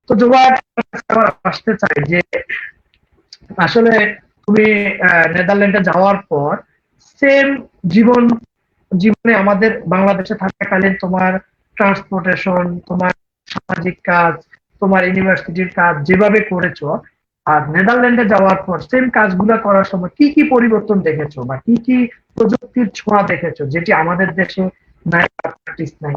তো জুবায়ের, আবার আসতে চাই যে আসলে তুমি নেদারল্যান্ডে যাওয়ার পর সেম জীবন জীবনে আমাদের বাংলাদেশে থাকাকালীন তোমার ট্রান্সপোর্টেশন, তোমার সামাজিক কাজ, তোমার ইউনিভার্সিটির কাজ যেভাবে করেছো, আর নেদারল্যান্ডে যাওয়ার পর সেম কাজগুলো করার সময় কি কি পরিবর্তন দেখেছো বা কি কি প্রযুক্তির ছোঁয়া দেখেছো যেটি আমাদের দেশে নাই বা প্র্যাকটিস নাই?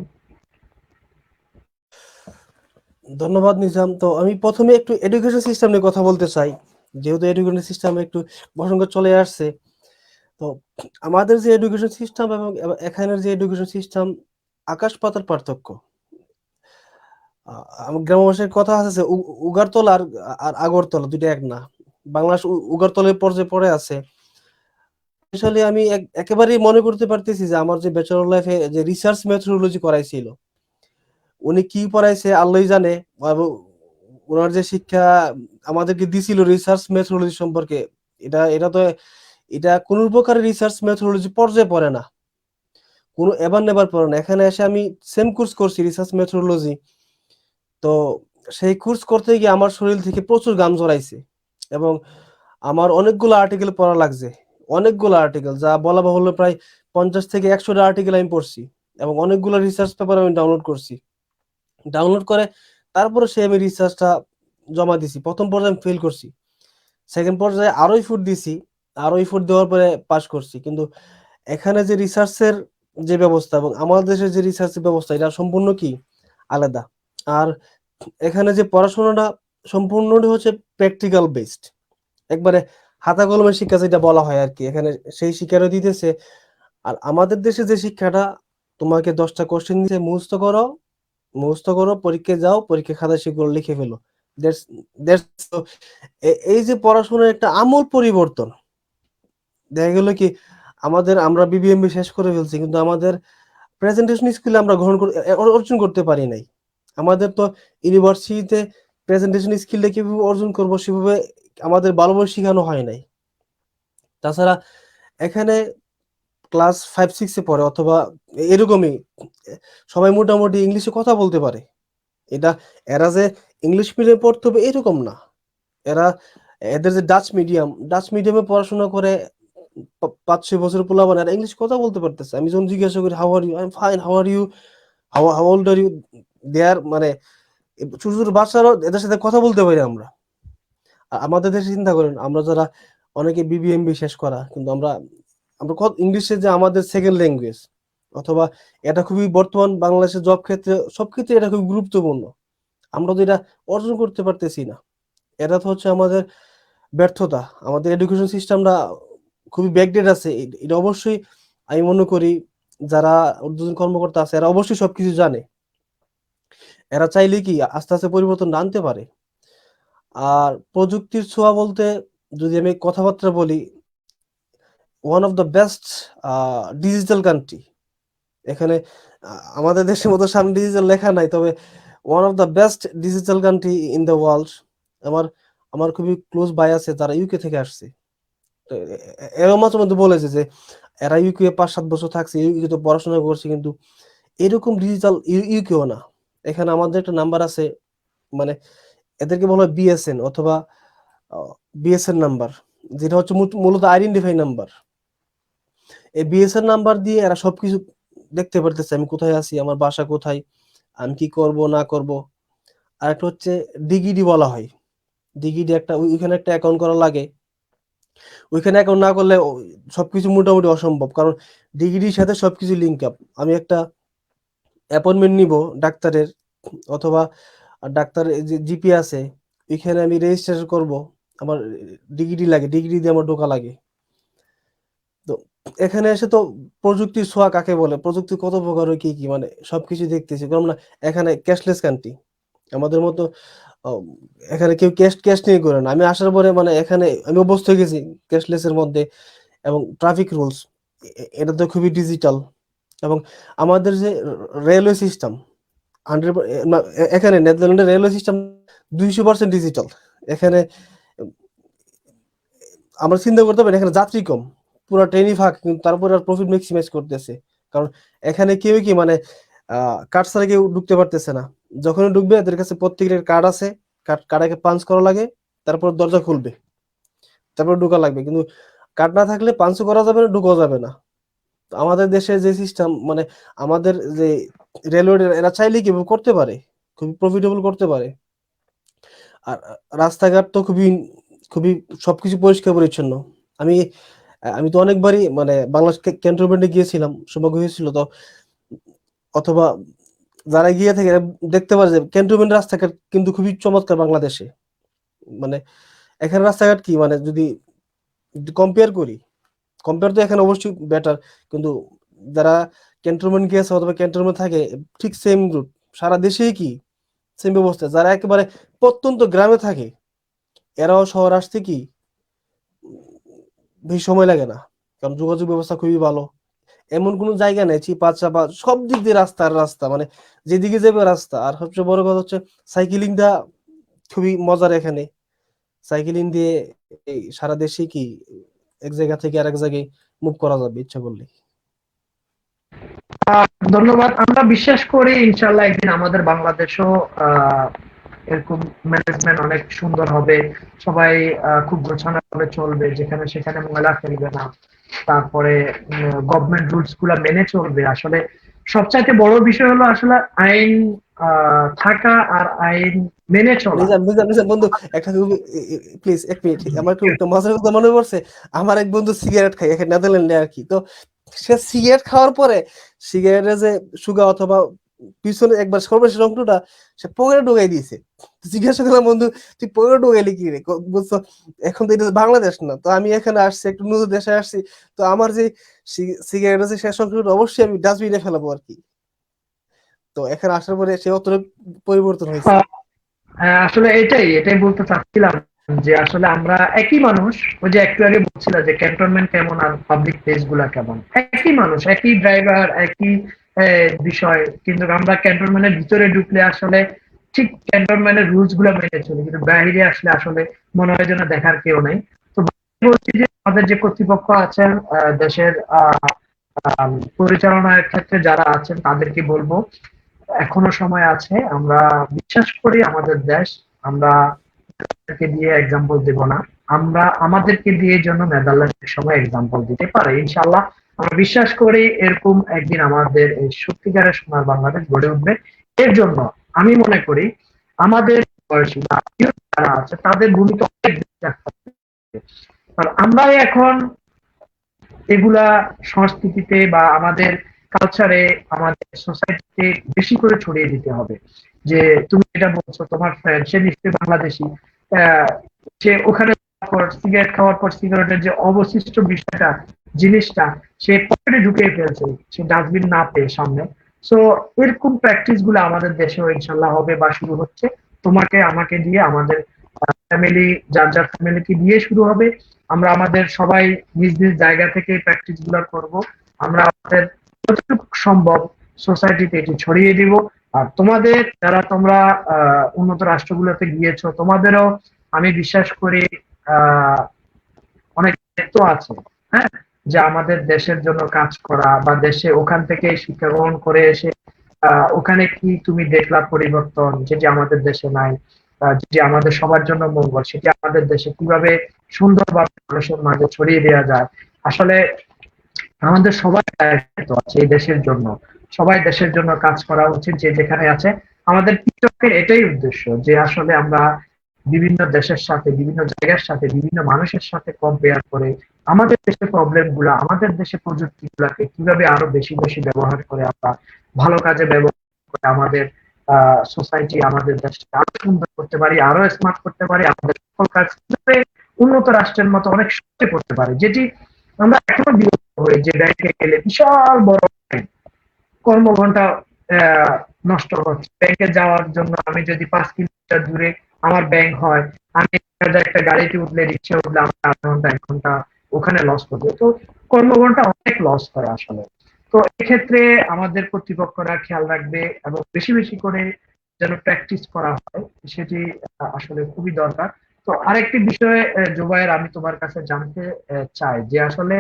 ধন্যবাদ নিজাম। তো আমি প্রথমে একটু এডুকেশন সিস্টেম নিয়ে কথা বলতে চাই, যেহেতু এডুকেশন সিস্টেম একটু প্রসঙ্গ চলে আসছে। তো আমাদের যে এডুকেশন সিস্টেম এবং এখানের যে এডুকেশন সিস্টেম, আকাশ পাতাল পার্থক্য। গ্রাম ভাষায় কথা আছে যে উগারতলা আর আর আগরতলা দুইটা এক না। বাংলাদেশ উগারতলের পর্যায়ে পড়ে আছে। আসলে আমি একেবারেই মনে করতে পারতেছি যে আমার যে ব্যাচেলর লাইফে যে রিসার্চ মেথোডোলজি করাইছিল, উনি কি পড়াইছে আল্লাহই জানে। এবং ওনার যে শিক্ষা আমাদেরকে দিছিল রিসার্চ মেথোডোলজি সম্পর্কে, এটা এটা তো এটা কোন প্রকারের রিসার্চ মেথোডোলজি পর্যায়ে পড়ে না, কোনো এবার নেবার পড়ে না। এখানে এসে আমি সেম কোর্স করছি রিসার্চ মেথোডোলজি। তো সেই কোর্স করতে গিয়ে আমার শরীর থেকে প্রচুর ঘাম ঝরাইছে এবং আমার অনেকগুলো আর্টিকেল পড়া লাগছে। অনেকগুলো আর্টিকেল, যা বলা বাহুল্য প্রায় 50 থেকে 100টা আর্টিকেল আমি পড়ছি এবং অনেকগুলো রিসার্চ পেপার আমি ডাউনলোড করছি। ডাউনলোড করে তারপরে আমি রিসার্চটা জমা দিছি। প্রথম পর্যায়ে আমি ফেল করছি, সেকেন্ড পর্যায়ে আরো এফোর্ট দিছি, আরো এফোর্ট দেওয়ার পরে পাস করছি। কিন্তু এখানে যে রিসার্চের যে ব্যবস্থা এবং আমাদের দেশের যে রিসার্চের ব্যবস্থা, এটা সম্পূর্ণ কি আলাদা। আর এখানে যে পড়াশোনাটা সম্পূর্ণটা হচ্ছে প্র্যাকটিক্যাল বেসড, একবারে হাতে কলমের শিক্ষা যেটা বলা হয় আর কি, এখানে সেই শিক্ষাটা দিতেছে। আর আমাদের দেশে যে শিক্ষাটা, তোমাকে 10টা কোশ্চেন দিয়ে মুখস্থ করো, মুখস্থ করো, পরীক্ষায় যাও, পরীক্ষা খাতায় সেগুলো লিখে ফেলো। দ্যাটস দ্যাটস এই যে পড়াশোনার একটা আমূল পরিবর্তন দেখা গেল কি, আমরা বিবিএমবি শেষ করে ফেলছি কিন্তু আমাদের প্রেজেন্টেশন স্কিল আমরা অর্জন করতে পারি নাই। আমাদের তো ইউনিভার্সিটিতে প্রেজেন্টেশন স্কিলটা কিভাবে অর্জন করবো সেভাবে আমাদের ভালোভাবে শেখানো হয় নাই। তাছাড়া এখানে ক্লাস 5-6-এ পড়ে অথবা এরকমই সবাই মোটামুটি ইংলিশে কথা বলতে পারে। এটা এরা যে ইংলিশ মিডিয়ামে পড়তে হবে এরকম না। এরা এদের যে ডাচ মিডিয়ামে পড়াশোনা করে 5-6 বছর পোলাপান, এরা ইংলিশ কথা বলতে পারতেছে। আমি যখন জিজ্ঞাসা করি how are you, I am fine, how are you, how old are you, there মানে ছোট ছোট বাচ্চারাও এদের সাথে কথা বলতে পারি আমরা। আর আমাদের দেশে চিন্তা করেন, আমরা যারা অনেকে বিবিএমবি শেষ করা, কিন্তু আমরা আমরা ইংলিশে যে আমাদের সেকেন্ড ল্যাঙ্গুয়েজ, অথবা এটা খুবই বর্তমান বাংলাদেশের জব ক্ষেত্রে সব ক্ষেত্রে এটা খুব গুরুত্বপূর্ণ, আমরা তো এটা অর্জন করতে পারতেছি না। এটা তো হচ্ছে আমাদের ব্যর্থতা। আমাদের এডুকেশন সিস্টেমটা খুবই ব্যাকডেট আছে। এটা অবশ্যই আমি মনে করি যারা ঊর্ধ্বতন কর্মকর্তা আছে এরা অবশ্যই সবকিছু জানে। এরা চাইলে কি আস্তে আস্তে পরিবর্তন আনতে পারে। আর প্রযুক্তির ছোঁয়া বলতে যদি আমি কথাবার্তা বলি, one of the best digital country. এখানে আমাদের দেশের মতো সামনে ডিজিটাল লেখা নাই, তবে one of the best digital country in the world. আমার আমার খুবই ক্লোজ ভাই আছে যারা ইউকে থেকে আসছে। তো এরা মাঝে মধ্যে বলেছে যে এরা ইউকে 5-7 বছর থাকছে, ইউকে তো পড়াশোনা করছে, কিন্তু এরকম ডিজিটাল ইউকেও না। এখানে আমাদের একটা নাম্বার আছে, মানে এদেরকে বলা হয় বিএসএন অথবা বিএসএন নাম্বার, যেটা হচ্ছে মূলত আইডেন্টিফাই নাম্বার। এই বিএসএন নাম্বার দিয়ে এরা সবকিছু দেখতে পারতেছে, আমি কোথায় আছি, আমার বাসা কোথায়, আমি কি করব না করব। আর একটা হচ্ছে ডিগিডি বলা হয়। ডিগিডি একটা ওইখানে একটা অ্যাকাউন্ট করা লাগে। ওইখানে অ্যাকাউন্ট না করলে সবকিছু মোটামুটি অসম্ভব, কারণ ডিগিডির সাথে সবকিছু লিঙ্ক আপ। আমি একটা অ্যাপয়েন্টমেন্ট নিব ডাক্তারের, অথবা ডাক্তার যে জিপি আছে ওইখানে আমি রেজিস্ট্রেশন করব, আমার ডিগ্রি লাগে, ডিগ্রি দিয়ে আমার ঢোকা লাগে। তো এখানে এসে তো প্রযুক্তির ছোঁয়া কাকে বলে, প্রযুক্তি কত প্রকার কি কি মানে সবকিছু দেখতেছি, কারণ না এখানে ক্যাশলেস কান্ট্রি। আমাদের মতো আহ, এখানে কেউ ক্যাশ ক্যাশ নিয়ে করে না। আমি আসার পরে মানে এখানে আমি অভ্যস্ত হয়ে গেছি ক্যাশলেস এর মধ্যে। এবং ট্রাফিক রুলস এটা তো খুবই ডিজিটাল। এবং আমাদের যে রেলওয়ে সিস্টেম 100, এখানে নেদারল্যান্ডের রেলওয়ে সিস্টেম 200% ডিজিটাল। এখানে আমরা চিন্তা করতে পারি এখানে যাত্রী কম, পুরো ট্রেনই ফাঁক, কিন্তু তারপরে আর প্রফিট ম্যাক্সিমাইজ করতেছে। কারণ এখানে কি মানে কার্ড ছাড়া কেউ ঢুকতে পারতেছে না। যখনই ঢুকবে এদের কাছে প্রত্যেকের কার্ড আছে, কার্ডটাকে পাঞ্চ করা লাগে, তারপর দরজা খুলবে, তারপর ঢোকা লাগবে। কিন্তু কার্ড না থাকলে পাঞ্চ করা যাবে না, ঢোকা যাবে না। তো আমাদের দেশে যে সিস্টেম, মানে আমাদের যে রেলওয়ে, এরা চাইলে কি করতে পারে, খুবই প্রফিটেবল করতে পারে। আর রাস্তাঘাট তো খুবই খুবই সবকিছু পরিষ্কার পরিচ্ছন্ন। আমি আমি তো অনেকবারই মানে বাংলাদেশ ক্যান্টনমেন্টে গিয়েছিলাম, সৌভাগ্য হয়েছিল তো, অথবা যারা গিয়ে থাকে এরা দেখতে পারে যে ক্যান্টনমেন্ট রাস্তাঘাট কিন্তু খুবই চমৎকার বাংলাদেশে। মানে এখানে রাস্তাঘাট কি, মানে যদি কম্পেয়ার করি, কম্পেয়ার তো এখানে অবশ্যই বেটার, কিন্তু যারা ক্যান্টনমেন্ট গিয়েছে অথবা ক্যান্টনমেন্ট থাকে, ঠিক সেম রুট সারা দেশেই কি সেম ব্যবস্থা। যারা একেবারে প্রত্যন্ত গ্রামে থাকে, এরাও শহর আসতে কি বেশি সময় লাগে না, কারণ যোগাযোগ ব্যবস্থা খুবই ভালো। এমন কোনো জায়গা নেই চিপা চাপা, সব দিক দিয়ে রাস্তা আর রাস্তা, মানে যেদিকে যাবে রাস্তা। আর সবচেয়ে বড় কথা হচ্ছে সাইকেলিংটা খুবই মজার এখানে। সাইকেলিং দিয়ে এই সারা দেশে কি এক জায়গা থেকে আরেক জায়গায় মুভ করা যাবে ইচ্ছা করলে। ধন্যবাদ। আমরা বিশ্বাস করি ইনশাল্লাহ একদিন আমাদের বাংলাদেশও আহ, এরকম ম্যানেজমেন্ট অনেক সুন্দর হবে। সবাই খুব গোছানো ভাবে চলবে, যেখানে সেখানে ময়লা ফেলবে না। তারপরে গভর্নমেন্ট রুলস গুলা মেনে চলবে। আসলে সবচাইতে বড় বিষয় হলো আসলে আইন থাকা আর আইন মেনে চলা। নিজাম নিজাম নিজাম বন্ধু, একটা প্লিজ এক মিনিট, আমার একটু একটা মজার কথা মনে পড়ছে। আমার এক বন্ধু সিগারেট খায় এখানে নেদারল্যান্ডে আর কি। তো সে সিগারেট খাওয়ার পরে সিগারেটের যে সুগা অথবা পিছনে একবার সর্বশেষ অংশটা সে পকেটে ঢুকাই দিয়েছে। জিজ্ঞাসা করলাম, বন্ধু তুই পকেটে ঢুকাইলি কি রে? বলছো এখন তো এটা বাংলাদেশ না, তো আমি এখানে আসছি, একটু নতুন দেশে আসছি, তো আমার যে সিগারেটের যে শেষ অংশটা অবশ্যই আমি ডাস্টবিনে ফেলাবো আর কি। তো এখানে আসার পরে সে অতটা পরিবর্তন হয়েছে। আসলে এটাই এটাই বলতে চাচ্ছিলাম, যে আসলে আমরা একই মানুষ। ওই যে একটু আগে বলছিল যে ক্যান্টনমেন্ট কেমন আর পাবলিক প্লেস গুলা কেমন, একই মানুষ, একই ড্রাইভার, একই বিষয়। কিন্তু আমরা ক্যান্টনমেন্টের ভিতরে ঢুকলে আসলে ঠিক ক্যান্টনমেন্টের রুলস গুলা মেনে চলি, কিন্তু বাইরে আসলে আসলে মনে হয় যেন দেখার কেউ নেই। তো বলছি যে আমাদের যে কর্তৃপক্ষ আছেন, দেশের পরিচালনার ক্ষেত্রে যারা আছেন, তাদেরকে বলবো এখনো সময় আছে। আমরা বিশ্বাস করি আমাদের দেশ, আমরা তাদেরকে দিয়ে এক্সাম্পল দেব না, আমরা আমাদেরকে দিয়ে জন্য নেদারল্যান্ডের সময় এক্সাম্পল দিতে পারে ইনশাল্লাহ। আমরা বিশ্বাস করি এরকম একদিন আমাদের এই সত্যিকারের সোনার বাংলাদেশ গড়ে উঠবে। এর জন্য আমি মনে করি আমাদের বয়সী বা যারা আছে তাদের ভূমিকা অনেক বেশি রাখতে হবে। কারণ আমরাই এখন এগুলা সংস্কৃতিতে বা আমাদের কালচারে, আমাদের সোসাইটিতে বেশি করে ছড়িয়ে দিতে হবে। যে তুমি এটা বলছো, তোমার ফ্রেন্ড সে নিশ্চয়ই বাংলাদেশি, আহ, সে ওখানে সিগারেট খাওয়ার পর সিগারেটের যে অবশিষ্ট বিষয়টা, জিনিসটা সে পকেটে ঢুকিয়ে ফেলছে, সে ডাস্টবিন না পেয়ে সামনে। সো এরকম প্র্যাকটিস গুলো আমাদের দেশেও ইনশাল্লাহ হবে বা শুরু হচ্ছে। তোমাকে আমাকে দিয়ে, আমাদের ফ্যামিলি, যার যার ফ্যামিলিকে দিয়ে শুরু হবে। আমরা আমাদের সবাই নিজ নিজ জায়গা থেকে প্র্যাকটিস গুলো করবো। আমরা আমাদের যতটুকু সম্ভব সোসাইটিতে এটি ছড়িয়ে দিব। আর তোমাদের যারা তোমরা উন্নত রাষ্ট্রগুলোতে গিয়েছো, তোমাদেরও আমি বিশ্বাস করি আহ অনেক দায়িত্ব আছে। হ্যাঁ, যে আমাদের দেশের জন্য কাজ করা, বা দেশে ওখান থেকে শিক্ষা গ্রহণ করে এসে ওখানে কি তুমি দেখলা পরিবর্তন, যেটি আমাদের দেশে নাই। যেটি আমাদের সবার জন্য মঙ্গল, সেটি আমাদের দেশে কিভাবে সুন্দরভাবে মানুষের মাঝে ছড়িয়ে দেওয়া যায়। আসলে আমাদের সবার দায়িত্ব আছে এই দেশের জন্য। সবাই দেশের জন্য কাজ করা উচিত, যে যেখানে আছে। আমাদের টিকটকের এটাই উদ্দেশ্য, যে আসলে আমরা বিভিন্ন দেশের সাথে, বিভিন্ন জায়গার সাথে, বিভিন্ন মানুষের সাথে কম্পেয়ার করে আমাদের দেশের প্রবলেম গুলা, আমাদের দেশের প্রযুক্তি গুলাকে কিভাবে আরো বেশি বেশি ব্যবহার করে আমরা ভালো কাজে ব্যবহার করে আমাদের সোসাইটি, আমাদের দেশকে আরো সুন্দর করতে পারি, আরো স্মার্ট করতে পারি, আমাদের সকল কাজ কিভাবে উন্নত রাষ্ট্রের মতো অনেক সহজে করতে পারি। যেটি আমরা এখনো বিরক্ত হই, যে ব্যাংকে গেলে বিশাল বড় কর্মঘন্টা নষ্ট হচ্ছে। ব্যাংকে যাওয়ার জন্য আমি যদি 5 কিলোমিটার দূরে আমার ব্যাংক হয়, আমি একটা গাড়িতে উঠলে, রিক্সা উঠলে আমার আধা ঘন্টা 1 ঘন্টা ওখানে লস করবে। তো কর্মঘন্টা অনেক লস হয় আসলে। তো এক্ষেত্রে আমাদের কর্তৃপক্ষরা খেয়াল রাখবে, এবং বেশি বেশি করে যেন প্র্যাকটিস করা হয়, সেটি আসলে খুবই দরকার। তো আরেকটি বিষয়ে জুবায়ের, আমি তোমার কাছে জানতে চাই, যে আসলে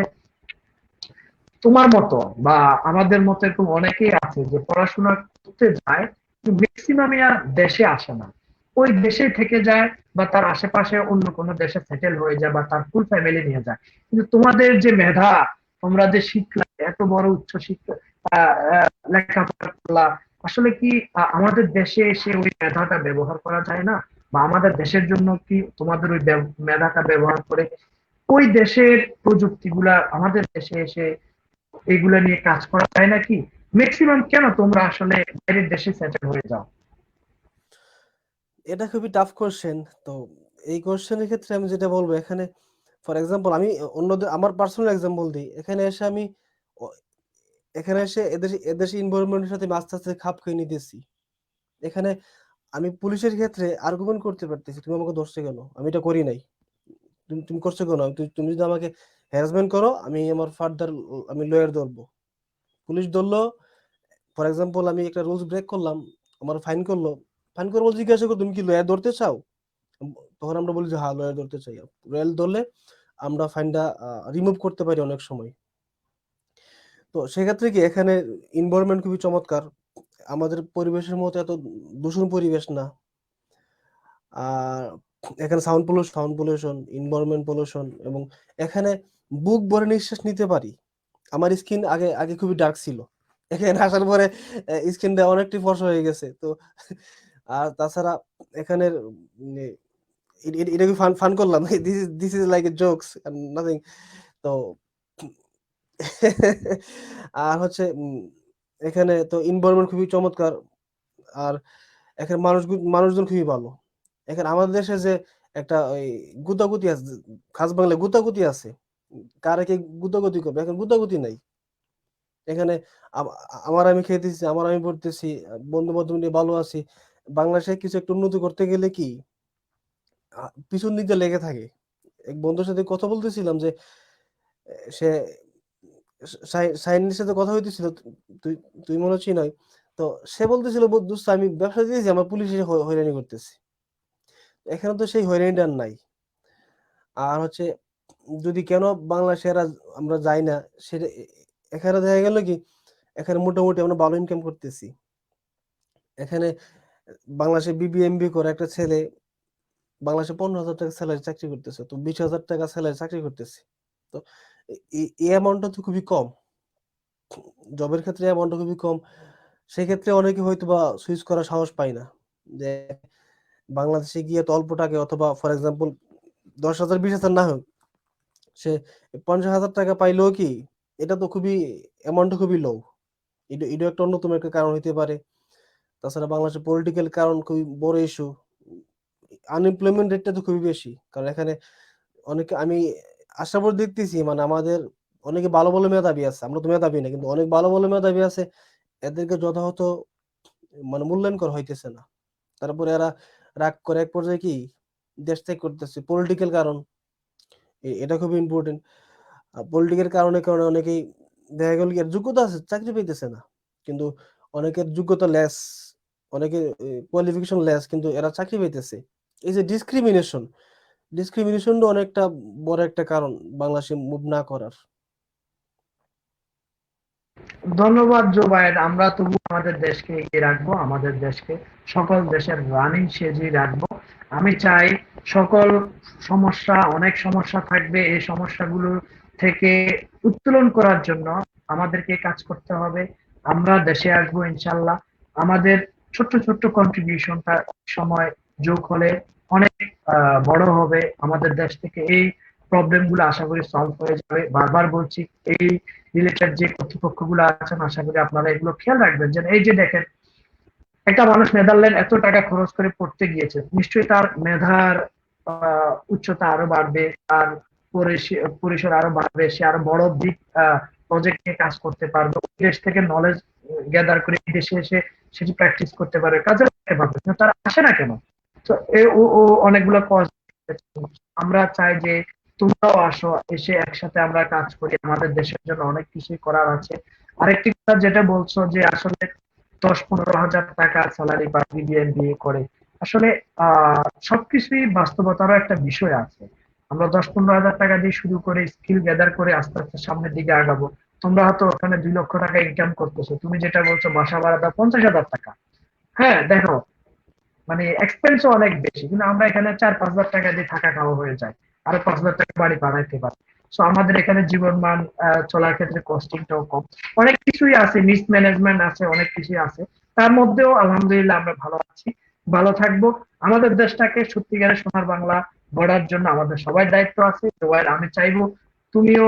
তোমার মতো বা আমাদের মতো এরকম অনেকেই আছে যে পড়াশোনা করতে যায়, কিন্তু ম্যাক্সিমামই আর দেশে আসে না। ওই দেশে থেকে যায় বা তার আশেপাশে অন্য কোনো দেশে সেটেল হয়ে যায় বা তার ফুল ফ্যামিলি নিয়ে যায়। কিন্তু তোমাদের যে মেধা, তোমরা যে শিখলা, এত বড় উচ্চ শিক্ষা লেখাপড়া করলা, আসলে কি আমাদের দেশে এসে ওই মেধাটা ব্যবহার করা যায় না? বা আমাদের দেশের জন্য কি তোমাদের ওই মেধাটা ব্যবহার করে ওই দেশের প্রযুক্তিগুলা আমাদের দেশে এসে এগুলা নিয়ে কাজ করা যায় নাকি? ম্যাক্সিমাম কেন তোমরা আসলে বাইরের দেশে সেটেল হয়ে যাও? এটা খুবই টাফ কোশ্চেন। তো এই কোশ্চেনের ক্ষেত্রে আমি যেটা বলবো, এখানে ফর এক্সাম্পল আমি অন্যদের আমার পার্সোনাল এক্সাম্পল দিই। এখানে এসে আমি ও- এখানে এসে এদেশে এনভায়রনমেন্টের সাথে আমি আস্তে আস্তে খাপ খাইয়ে নিতেছি। এখানে আমি পুলিশের ক্ষেত্রে আর্গুমেন্ট করতে পারতেছি, তুমি আমাকে ধরছো কেন, আমি এটা করি নাই, তুমি তুমি করছো কেন, তুমি যদি আমাকে হ্যারাসমেন্ট করো, আমি আমার ফার্দার আমি লয়ার ধরবো। পুলিশ ধরলো, ফর এক্সাম্পল আমি একটা রুলস ব্রেক করলাম, আমার ফাইন করলো, ফাইন করে বল জিজ্ঞাসা করো তুমি কি লয়ার ধরতে চাও, তখন আমরা বলি যে হ্যাঁ লয়ার ধরতে চাই। লয়ার ধরলে আমরা ফাইনটা রিমুভ করতে পারি অনেক সময়। তো সেক্ষেত্রে কি এখানে এনভায়রনমেন্ট খুবই চমৎকার, আমাদের পরিবেশের মতো এত দূষণ পরিবেশ না। আর এখানে সাউন্ড পলিউশন, এনভায়রনমেন্ট পলিউশন, এবং এখানে বুক ভরে নিঃশ্বাস নিতে পারি। আমার স্কিন আগে আগে খুবই ডার্ক ছিল, এখানে আসার পরে স্কিনটা অনেকটাই ফর্সা হয়ে গেছে। তো আর তাছাড়া এখানে এটা কি ফান ফান করলাম, this is like a jokes nothing. তো আর হচ্ছে এখানে তো এনভায়রনমেন্ট খুবই চমৎকার। আর এখানে মানুষজন খুবই ভালো। এখানে আমাদের দেশে যে একটা ওই গুতাগুতি আছে, খাস বাংলায় গুতাগুতি আছে, কারে কে গুতাগুতি করবে, এখন গুতাগুতি নাই এখানে। আমি খেতেছি, আমি পড়তেছি, বন্ধু বান্ধব নিয়ে ভালো আছি। বাংলাদেশে কিছু একটা উন্নতি করতে গেলে কি পিছন দিক দিয়ে লেগে থাকে। এক বন্ধুর সাথে কথা বলতেছিলাম যে সে সাইনের সাথে কথা হইতেছিল, তুই তুই মনে হচ্ছি নয়। তো সে বলতেছিল, দোস্ত আমি ব্যবসা দিয়েছি, আমার পুলিশ এসে হয়রানি করতেছে। এখানে তো সেই হয়রানিটা আর নাই। আর হচ্ছে যদি কেন বাংলাদেশে আমরা যাই না, সেটা এখানে দেখা গেল কি, এখানে মোটামুটি আমরা ভালো ইনকাম করতেছি। এখানে বাংলাদেশে বিবিএমবি করে একটা ছেলে বাংলাদেশে 15,000 টাকা স্যালারি চাকরি করতেছে, তো 20,000 টাকা স্যালারি চাকরি করতেছে। তো এই অ্যামাউন্টটা তো খুবই কম, জবের ক্ষেত্রে অ্যামাউন্টটা খুবই কম। সেক্ষেত্রে অনেকে হয়তো বা সুইচ করার সাহস পায় না, যে বাংলাদেশে গিয়ে তো অল্প টাকা, অথবা ফর এক্সাম্পল 10,000 20,000 না হোক, সে 50,000 টাকা পাইলেও কি, এটা তো খুবই অ্যামাউন্টটা খুবই লো। এটা একটা অন্যতম একটা কারণ হইতে পারে। তাছাড়া বাংলাদেশের পলিটিক্যাল কারণ খুবই বড় ইস্যু, আনএমপ্লয়মেন্ট রেটটা তো খুবই বেশি, কারণ এখানে অনেকে আমি আসার পর দেখতেছি, মানে আমাদের অনেকে ভালো ভালো মেধাবী আছে, আমরা তো মেধাবী না, কিন্তু অনেক ভালো ভালো মেধাবী আছে, এদেরকে যথাযথ মানে মূল্যায়ন করা হইতেছে না। তারপরে এরা রাগ করে এক পর্যায়ে কি দেশ ত্যাগ করতেছে, পলিটিক্যাল কারণ। এটা খুবই ইম্পর্টেন্ট। পলিটিক্যাল কারণে অনেকেই দেখা গেল কি এর যোগ্যতা আছে, চাকরি পাইতেছে না। কিন্তু অনেকের যোগ্যতা লেস, অনেকের কোয়ালিফিকেশন লেস, কিন্তু এরা চাকরি পাইতেছে। এই যে ডিসক্রিমিনেশনটা অনেকটা বড় একটা কারণ বাংলাদেশে মুভ না করার। ধন্যবাদ জোবায়ের। আমরা তবু আমাদের দেশকে এগিয়ে রাখবো, আমাদের দেশকে সকল দেশের রানিং সেজে রাখবো। আমি চাই সকল সমস্যা, অনেক সমস্যা থাকবে, এই সমস্যাগুলো থেকে উত্তোলন করার জন্য আমাদেরকে কাজ করতে হবে। আমরা দেশে আসবো ইনশাল্লাহ। আমাদের ছোট্ট ছোট্ট কন্ট্রিবিউশনটা সময় যোগ হলে অনেক বড় হবে। আমাদের দেশ থেকে এই প্রবলেম গুলো আশা করি সলভ হয়ে যাবে। বারবার বলছি, এই রিলেটেড যে কর্তৃপক্ষগুলো আছেন, আশা করি আপনারা এগুলো খেয়াল রাখবেন। যে এই যে দেখেন, একটা মানুষ নেদারল্যান্ড এত টাকা খরচ করে পড়তে গিয়েছে, নিশ্চয়ই তার মেধার উচ্চতা আরো বাড়বে, তার পরিসর আরো বাড়বে, সে আরো বড় বিগ প্রজেক্ট নিয়ে কাজ করতে পারবে, দেশ থেকে নলেজ গ্যাদার করে দেশে এসে সেটি প্র্যাকটিস করতে পারবে, কাজে লাগতে পারবে। কিন্তু তারা আসে না কেন? তো ও অনেকগুলো কজ। আমরা চাই যে তোমরাও আসো, এসে একসাথে আমরা কাজ করি, আমাদের দেশের জন্য অনেক কিছুই করার আছে। আরেকটি কথা যেটা বলছো যে আসলে 10-15 হাজার টাকা স্যালারি বা বিবিএ করে, আসলে সবকিছুই বাস্তবতারও একটা বিষয় আছে। আমরা 10-15 হাজার টাকা দিয়ে শুরু করে স্কিল গ্যাদার করে আস্তে আস্তে সামনের দিকে আগাবো। তোমরা হয়তো ওখানে 2 লক্ষ টাকা ইনকাম করতেছো, তুমি যেটা বলছো বাসা ভাড়া দাও 50,000 টাকা। হ্যাঁ দেখো, মানে এক্সপেন্সও অনেক বেশি, কিন্তু আমরা এখানে 4-5 লাখ টাকা দিয়ে থাকা খাওয়া হয়ে যায়, আরো 5 লাখ টাকা বাড়ি বাড়াইতে পারি। সো আমাদের এখানে জীবন মান চলার ক্ষেত্রে কস্টিংটাও কম। অনেক কিছুই আছে, মিসম্যানেজমেন্ট আছে, অনেক কিছুই আছে, তার মধ্যেও আলহামদুলিল্লাহ আমরা ভালো আছি, ভালো থাকবো। আমাদের দেশটাকে সত্যিকারের সোনার বাংলা গড়ার জন্য আমাদের সবার দায়িত্ব আছে। আমি চাইবো তুমিও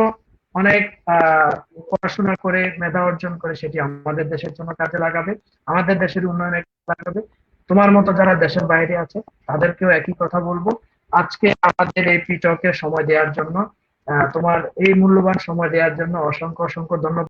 অনেক আহ পড়াশোনা করে মেধা অর্জন করে সেটি আমাদের দেশের জন্য কাজে লাগাবে, আমাদের দেশের উন্নয়নে লাগাবে। তোমার মতো যারা দেশের বাইরে আছে তাদেরকেও একই কথা বলবো। আজকে আমাদের এই পিটকের সময় দেওয়ার জন্য, তোমার এই মূল্যবান সময় দেওয়ার জন্য অসংখ্য অসংখ্য ধন্যবাদ।